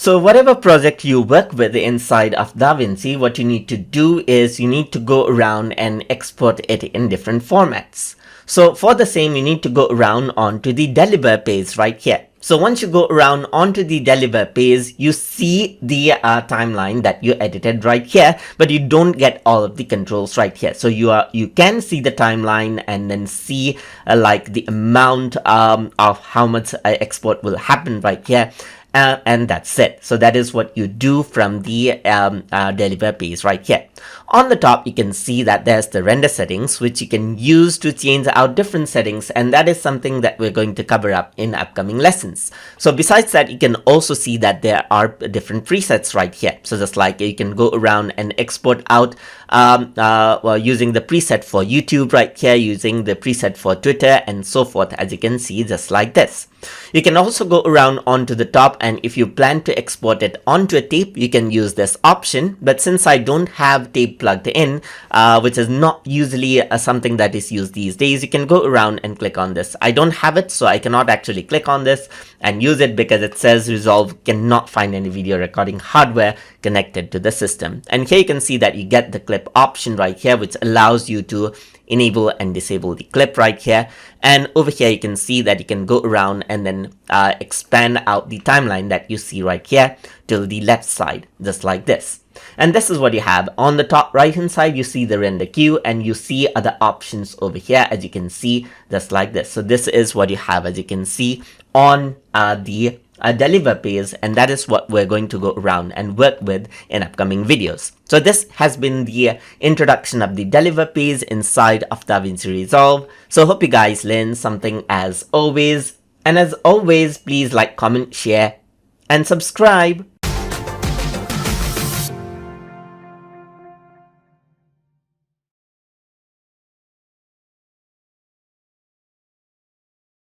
So whatever project you work with inside of Davinci, what you need to do is you need to go around and export it in different formats. So for the same, you need to go around onto the deliver page right here. So once you go around onto the deliver page, you see the timeline that you edited right here, but you don't get all of the controls right here. So you can see the timeline and then see like the amount of how much export will happen right here. And that's it. So that is what you do from the deliver page right here. On the top, you can see that there's the render settings, which you can use to change out different settings. And that is something that we're going to cover up in upcoming lessons. So besides that, you can also see that there are different presets right here. So just like you can go around and export out well, using the preset for YouTube right here, using the preset for Twitter and so forth, as you can see, just like this. You can also go around onto the top, and if you plan to export it onto a tape, you can use this option. But since I don't have tape plugged in, which is not usually something that is used these days, you can go around and click on this. I don't have it, so I cannot actually click on this and use it because it says Resolve cannot find any video recording hardware connected to the system. And here you can see that you get the clip option right here, which allows you to enable and disable the clip right here. And over here you can see that you can go around and then expand out the timeline that you see right here till the left side, just like this. And this is what you have. On the top right hand side, you see the render queue, and you see other options over here, as you can see, just like this. So this is what you have, as you can see, on the deliver page, and that is what we're going to go around and work with in upcoming videos. So this has been the introduction of the deliver page inside of Davinci Resolve. So hope you guys learned something as always. And as always, please like, comment, share, and subscribe.